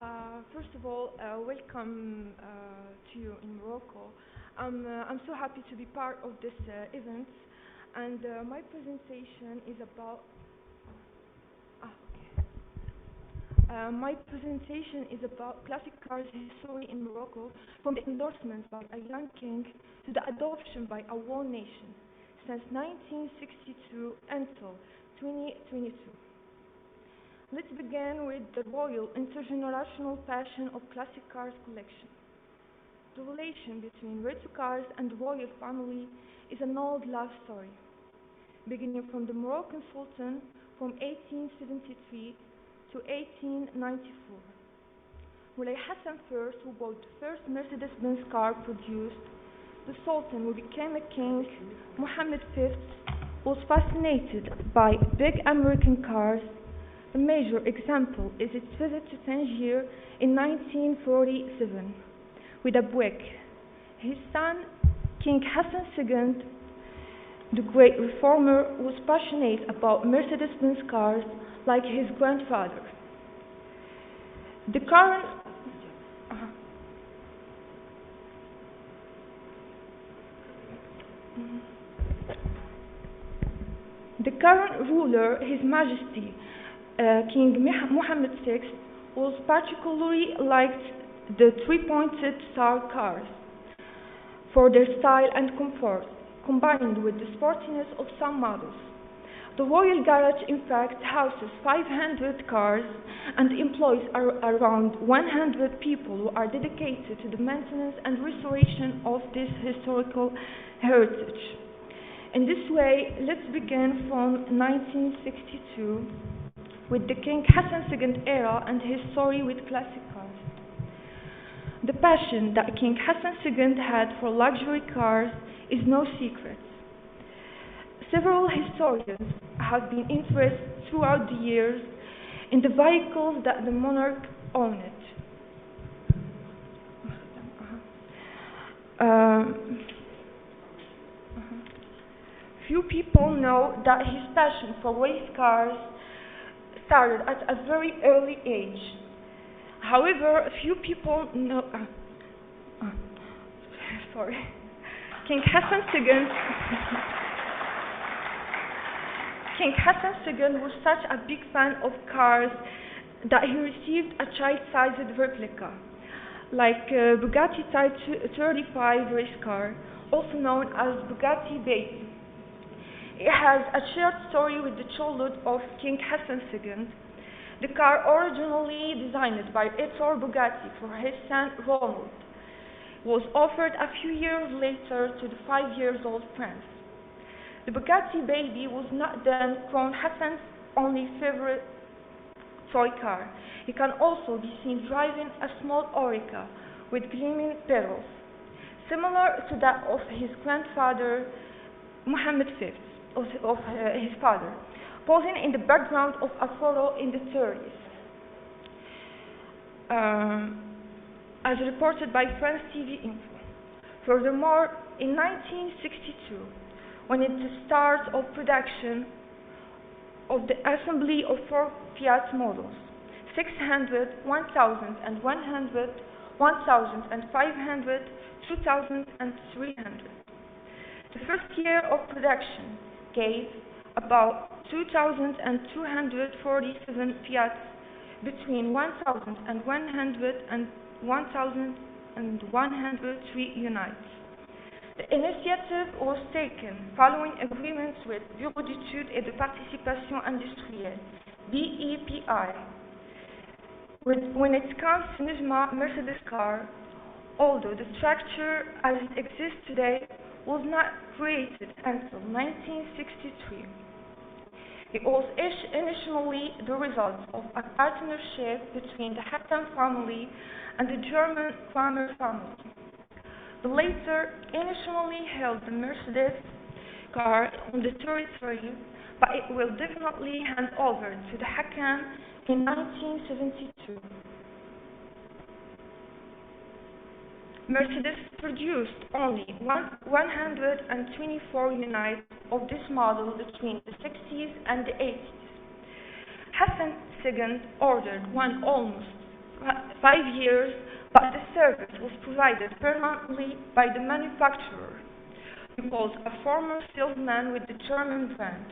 First of all, welcome to you in Morocco. I'm so happy to be part of this event, and my presentation is about. Okay. My presentation is about classic cars history in Morocco, from the endorsement by a young king to the adoption by a whole nation, since 1962 until 2022. Let's begin with the royal intergenerational passion of classic cars collection. The relation between retro cars and the royal family is an old love story, beginning from the Moroccan Sultan from 1873 to 1894. Moulay Hassan I, who bought the first Mercedes-Benz car produced, the Sultan who became a king, Mohammed V, was fascinated by big American cars. A major example is its visit to Tangier in 1947 with a Buick. His son, King Hassan II, the great reformer, was passionate about Mercedes-Benz cars like his grandfather. The current uh, the current ruler, His Majesty King Mohammed VI, was particularly liked the three-pointed star cars for their style and comfort, combined with the sportiness of some models. The Royal Garage, in fact, houses 500 cars and employs around 100 people who are dedicated to the maintenance and restoration of this historical heritage. In this way, let's begin from 1962 with the King Hassan II era and his story with classic cars. The passion that King Hassan II had for luxury cars is no secret. Several historians have been interested throughout the years in the vehicles that the monarch owned. Few people know that his passion for race cars started at a very early age. However, few people know. Sorry. King Hassan II. King Hassan II was such a big fan of cars that he received a child-sized replica, like Bugatti Type 35 race car, also known as Bugatti Baby. It has a shared story with the childhood of King Hassan II. The car, originally designed by Ettore Bugatti for his son Ronald, was offered a few years later to the 5-year-old prince. The Bugatti Baby was not then Crown Hassan's only favorite toy car. He can also be seen driving a small Oreca with gleaming pedals, similar to that of his grandfather Mohammed V, of his father, posing in the background of a photo in the 30s. As reported by France TV Info. Furthermore, in 1962, when it the start of production of the assembly of 4 Fiat models, 600, 1100, 1500, 2000 and 300. The first year of production gave about 2,247 Fiats between 1,100 and 1,103 units. The initiative was taken following agreements with Bureau d'études et de participation industrielle, BEPI. When it comes to NISMA Mercedes car, although the structure as it exists today was not created until 1963. It was initially the result of a partnership between the Hassan family and the German Kramer family. The latter initially held the Mercedes car on the territory, but it will definitely hand over to the Hakan in 1972. Mercedes produced only 124 units of this model between the 60s and the 80s. Hassan II ordered one almost 5 years, but the service was provided permanently by the manufacturer, who was a former salesman with the German brand.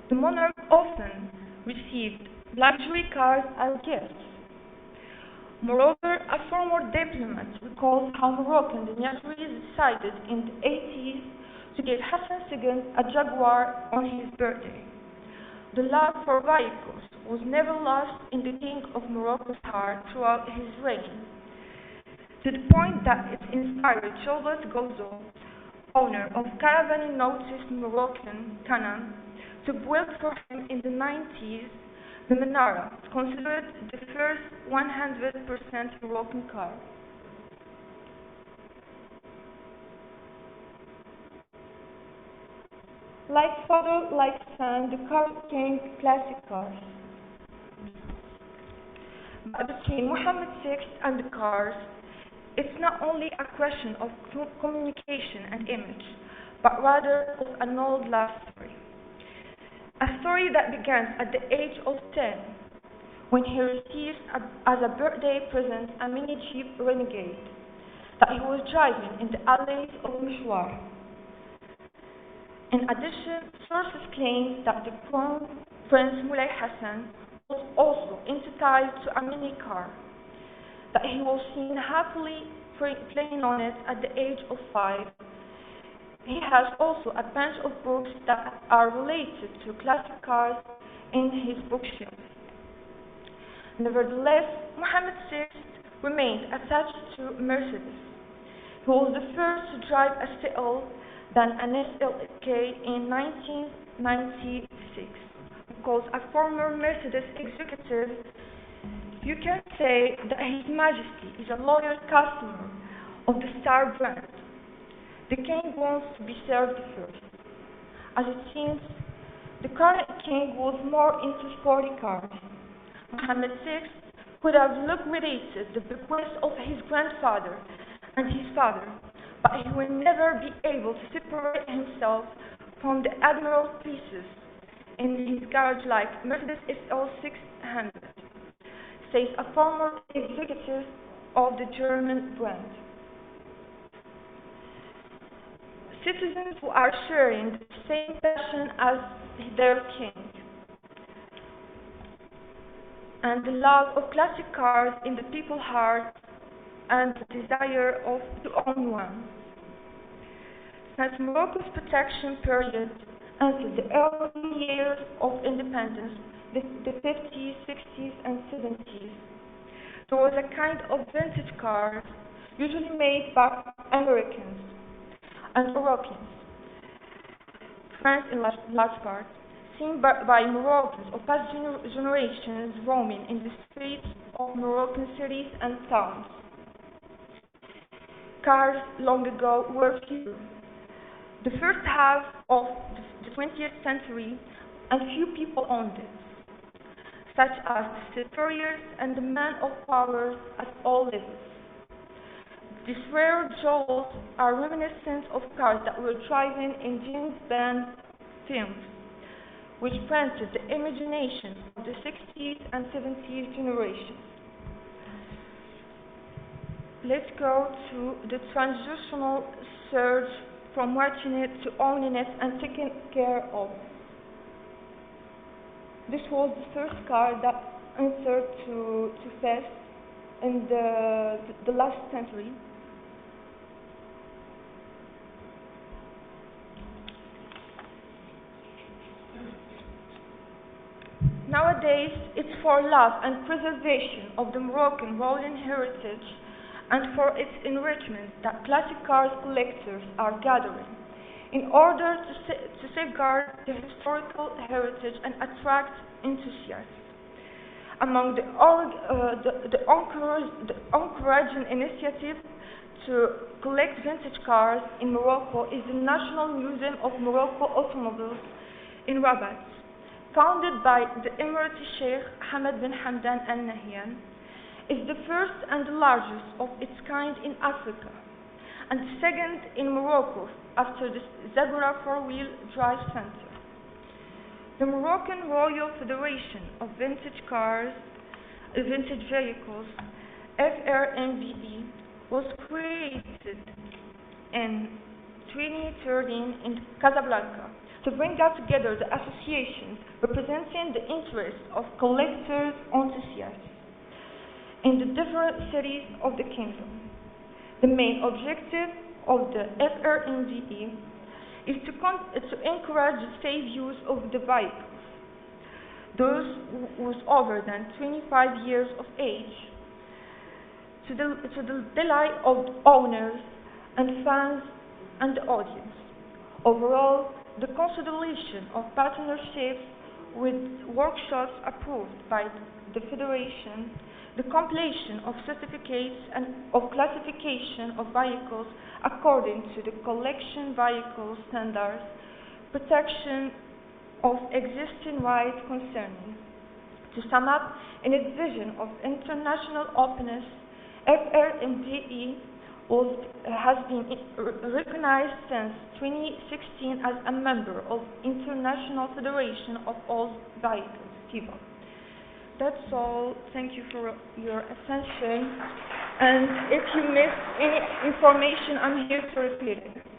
The monarch often received luxury cars as gifts. Moreover, a former diplomat recalls how Moroccan dignitaries decided in the 80s to give Hassan II a Jaguar on his birthday. The love for vehicles was never lost in the King of Morocco's heart throughout his reign, to the point that it inspired Joseph Gozo, owner of Caravan noticed Moroccan Canaan, to build for him in the 90s the Menara, considered the first 100% Moroccan car. Like father, like son, the car became classic cars. But between Mohammed VI and the cars, it's not only a question of communication and image, but rather of an old love story. A story that begins at the age of 10, when he receives as a birthday present a mini Jeep Renegade that he was driving in the alleys of Mishwar. In addition, sources claim that the Crown Prince Moulay Hassan was also entitled to a mini car, that he was seen happily playing on it at the age of 5. He has also a bunch of books that are related to classic cars in his bookshelf. Nevertheless, Mohammed VI remained attached to Mercedes. He was the first to drive a CL, then an SLK in 1996. Because a former Mercedes executive, you can say that His Majesty is a loyal customer of the Star brand. The king wants to be served first. As it seems, the current king was more into sporty cars. Mohammed VI could have liquidated the bequest of his grandfather and his father, but he will never be able to separate himself from the admiral pieces in his garage like Mercedes SL 600, says a former executive of the German brand. Citizens who are sharing the same passion as their king, and the love of classic cars in the people's hearts and the desire to own one. Since Morocco's protection period until the early years of independence, the 50s, 60s, and 70s, there was a kind of vintage cars, usually made by Americans and Europeans, France in large part, seen by Moroccans of past generations roaming in the streets of Moroccan cities and towns. Cars long ago were few. The first half of the 20th century, and few people owned it, such as the seafarers and the men of power at all levels. These rare jewels are reminiscent of cars that were driven in James Bond films, which planted the imagination of the 60s and 70s generations. Let's go to the transitional surge from watching it to owning it and taking care of. This was the first car that entered to Fes in the last century. Nowadays, it's for love and preservation of the Moroccan royal heritage and for its enrichment that classic cars collectors are gathering in order to safeguard the historical heritage and attract enthusiasts. Among the encouraging initiative to collect vintage cars in Morocco is the National Museum of Morocco Automobiles in Rabat, founded by the Emirati Sheikh Hamad bin Hamdan Al Nahyan, is the first and the largest of its kind in Africa, and the second in Morocco after the Zagora four-wheel drive center. The Moroccan Royal Federation of Vintage Cars vintage vehicles, FRMVE was created in 2013 in Casablanca to bring out together the associations representing the interests of collectors enthusiasts in the different cities of the kingdom. The main objective of the FRMVE is to encourage the safe use of the vehicles. Those with over than 25 years of age, to the delight of owners and fans and the audience. Overall, the consolidation of partnerships with workshops approved by the Federation, the completion of certificates and of classification of vehicles according to the collection vehicle standards, protection of existing rights concerning. To sum up, in its vision of international openness, FRMDE has been recognized since 2016 as a member of International Federation of All Vehicles, FIVA. That's all. Thank you for your attention. And if you missed any information, I'm here to repeat it.